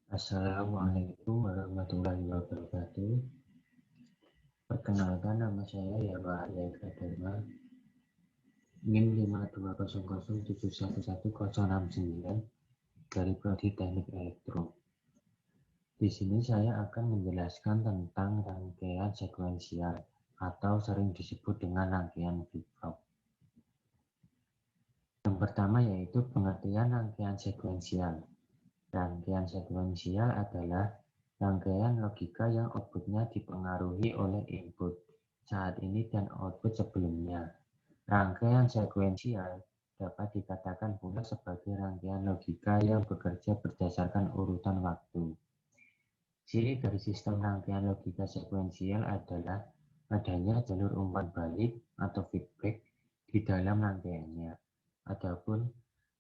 Assalamualaikum warahmatullahi wabarakatuh. Perkenalkan, nama saya Yawa Yaga Dharma, NIM 52007111069 dari Prodi Teknik Elektro. Di sini saya akan menjelaskan tentang rangkaian sekuensial atau sering disebut dengan rangkaian flip-flop. Yang pertama yaitu pengertian rangkaian sekuensial. Rangkaian sekuensial adalah rangkaian logika yang outputnya dipengaruhi oleh input saat ini dan output sebelumnya. Rangkaian sekuensial dapat dikatakan pula sebagai rangkaian logika yang bekerja berdasarkan urutan waktu. Ciri dari sistem rangkaian logika sekuensial adalah adanya jalur umpan balik atau feedback di dalam rangkaiannya. Adapun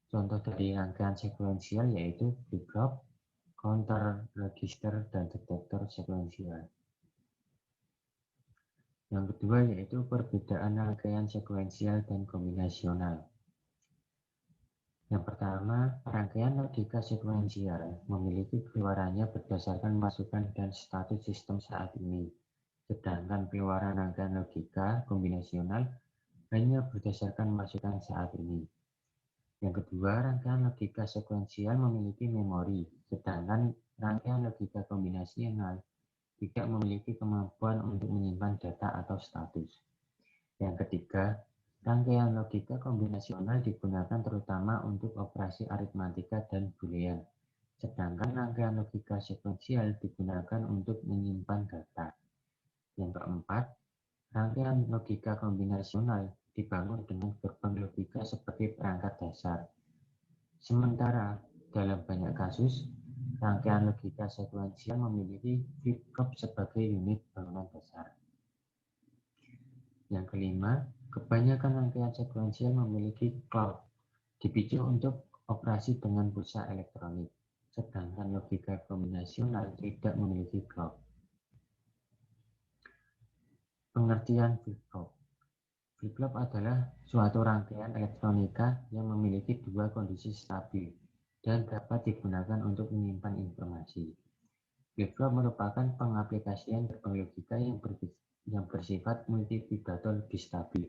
contoh dari rangkaian sekuensial yaitu flip-flop, counter register, dan detektor sekuensial. Yang kedua yaitu perbedaan rangkaian sekuensial dan kombinasional. Yang pertama, rangkaian logika sekuensial memiliki keluarannya berdasarkan masukan dan status sistem saat ini. Sedangkan keluaran rangkaian logika kombinasional hanya berdasarkan masukan saat ini. Yang kedua, rangkaian logika sekuensial memiliki memori, sedangkan rangkaian logika kombinasional tidak memiliki kemampuan untuk menyimpan data atau status. Yang ketiga, rangkaian logika kombinasional digunakan terutama untuk operasi aritmatika dan boolean, sedangkan rangkaian logika sekuensial digunakan untuk menyimpan data. Yang keempat, rangkaian logika kombinasional dibangun dengan gerbang logika seperti perangkat dasar. Sementara dalam banyak kasus, rangkaian logika sekuensial memiliki flip-flop sebagai unit bangunan dasar. Yang kelima, kebanyakan rangkaian sekuensial memiliki clock, dipicu untuk operasi dengan pulsa elektronik, sedangkan logika kombinasional tidak memiliki clock. Pengertian flip-flop. Flip-flop adalah suatu rangkaian elektronika yang memiliki dua kondisi stabil dan dapat digunakan untuk menyimpan informasi. Flip-flop merupakan pengaplikasian gerbang logika yang bersifat multivibrator bistabil.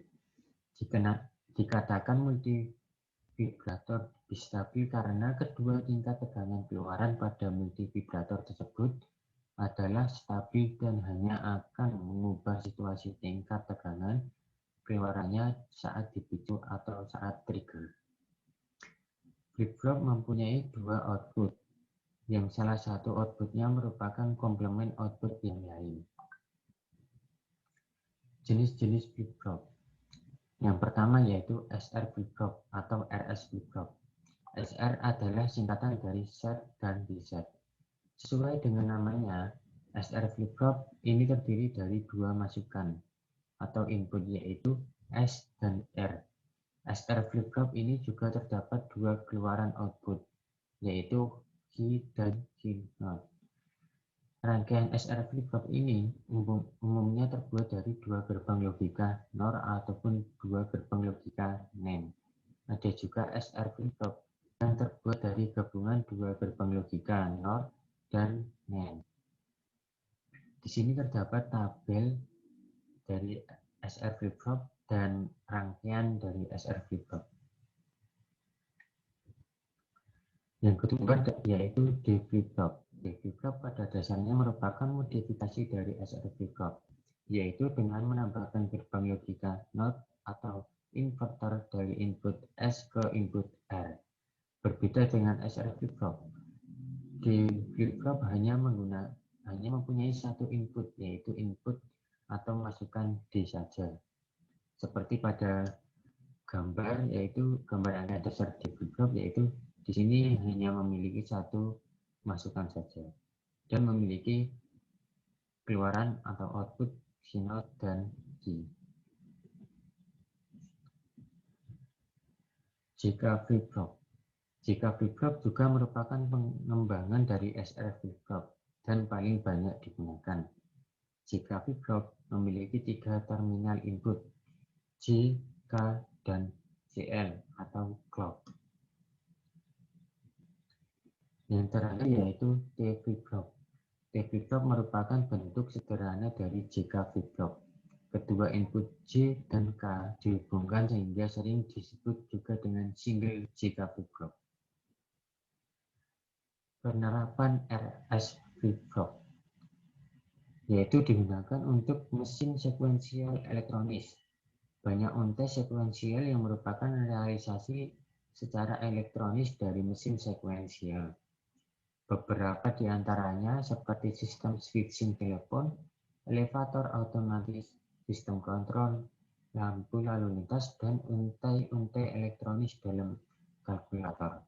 Dikatakan multivibrator bistabil karena kedua tingkat tegangan keluaran pada multivibrator tersebut adalah stabil dan hanya akan mengubah situasi tingkat tegangan keluarannya saat dipicu atau saat trigger. Flip-flop mempunyai dua output, yang salah satu outputnya merupakan komplement output yang lain. Jenis-jenis flip-flop. Yang pertama yaitu SR flip-flop atau RS flip-flop. SR adalah singkatan dari set dan reset. Sesuai dengan namanya, SR flip-flop ini terdiri dari dua masukan atau input yaitu S dan R. SR flip-flop ini juga terdapat dua keluaran output yaitu Q dan Q0. Rangkaian SR flip-flop ini umumnya terbuat dari dua gerbang logika NOR ataupun dua gerbang logika NAND. Ada juga SR flip-flop yang terbuat dari gabungan dua gerbang logika NOR dan NAND. Di sini terdapat tabel dari SR flip-flop dan rangkaian dari SR flip-flop. Yang kedua yaitu D flip-flop. D flip-flop pada dasarnya merupakan modifikasi dari SR flip-flop, yaitu dengan menambahkan gerbang logika NOT atau inverter dari input S ke input R. Berbeda dengan SR flip-flop, D flip-flop hanya mempunyai satu input, yaitu input atau masukan D saja. Seperti pada gambar, yaitu gambar rangkaian dasar D flip-flop, yaitu di sini hanya memiliki satu masukan saja dan memiliki keluaran atau output C0 dan Q. Jika flip-flop. Jika flip-flop juga merupakan pengembangan dari SR flip-flop dan paling banyak digunakan. Jika flip-flop memiliki tiga terminal input J, K, dan CL atau clock. Yang terakhir yaitu T flip-flop. T flip-flop merupakan bentuk sederhana dari JK flip-flop. Kedua input J dan K dihubungkan sehingga sering disebut juga dengan single JK flip-flop. Penerapan RS flip-flop yaitu digunakan untuk mesin sekuensial elektronis. Banyak untai sekuensial yang merupakan realisasi secara elektronis dari mesin sekuensial. Beberapa di antaranya seperti sistem switching telepon, elevator otomatis, sistem kontrol, lampu lalu lintas, dan untai-untai elektronis dalam kalkulator.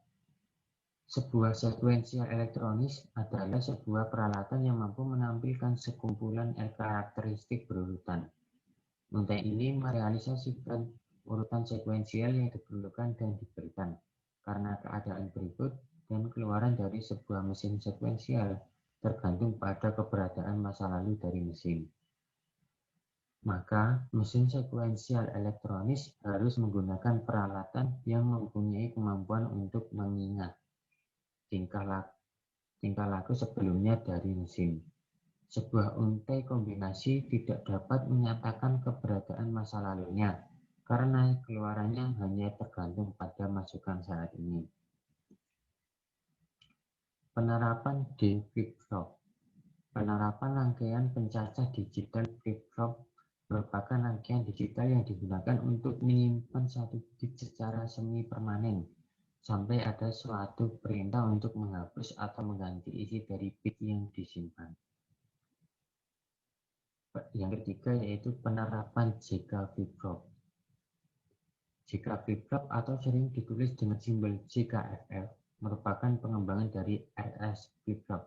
Sebuah sekuensial elektronis adalah sebuah peralatan yang mampu menampilkan sekumpulan karakteristik berurutan. Untai ini merealisasikan urutan sekuensial yang diperlukan dan diberikan karena keadaan berikut dan keluaran dari sebuah mesin sekuensial tergantung pada keberadaan masa lalu dari mesin. Maka, mesin sekuensial elektronis harus menggunakan peralatan yang mempunyai kemampuan untuk mengingat tingkah laku sebelumnya dari mesin. Sebuah untai kombinasi tidak dapat menyatakan keberadaan masa lalunya karena keluarannya hanya tergantung pada masukan saat ini. Penerapan D flip-flop. Penerapan rangkaian pencacah digital flip-flop merupakan rangkaian digital yang digunakan untuk menyimpan satu bit secara semi permanen sampai ada suatu perintah untuk menghapus atau mengganti isi dari bit yang disimpan. Yang ketiga yaitu penerapan JK flip-flop. JK flip-flop atau sering ditulis dengan simbol JKFF merupakan pengembangan dari RS flip-flop.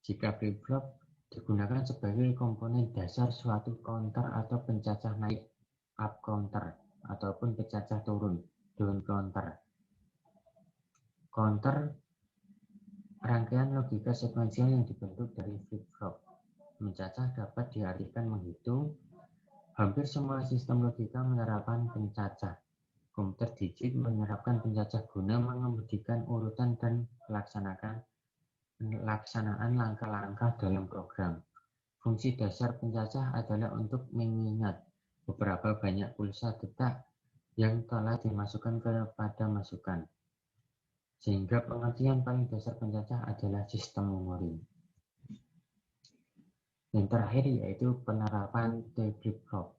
JK flip-flop digunakan sebagai komponen dasar suatu counter atau pencacah naik up counter ataupun pencacah turun down counter. Counter rangkaian logika sekuensial yang dibentuk dari flip-flop. Mencacah dapat diartikan menghitung. Hampir semua sistem logika menerapkan pencacah. Komputer digit menerapkan pencacah guna mengemudikan urutan dan pelaksanaan langkah-langkah dalam program. Fungsi dasar pencacah adalah untuk mengingat beberapa banyak pulsa detak yang telah dimasukkan kepada masukan. Sehingga pengertian paling dasar pencacah adalah sistem memori. Yang terakhir yaitu penerapan T flip-flop.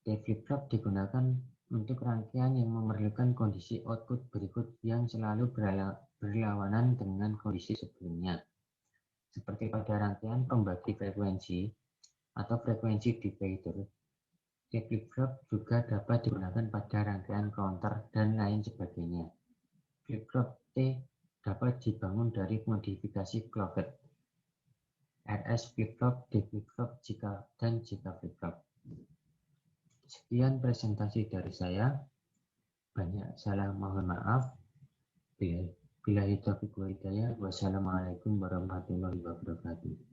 T flip-flop digunakan untuk rangkaian yang memerlukan kondisi output berikut yang selalu berlawanan dengan kondisi sebelumnya. Seperti pada rangkaian pembagi frekuensi atau frekuensi divider, T flip-flop juga dapat digunakan pada rangkaian counter dan lain sebagainya. Flip-flop T dapat dibangun dari modifikasi clocked. RS flip-flop, D flip-flop, dan JK flip-flop. Sekian presentasi dari saya. Banyak salah mohon maaf. Billahi taufiq wal hidayah. Wassalamualaikum warahmatullahi wabarakatuh.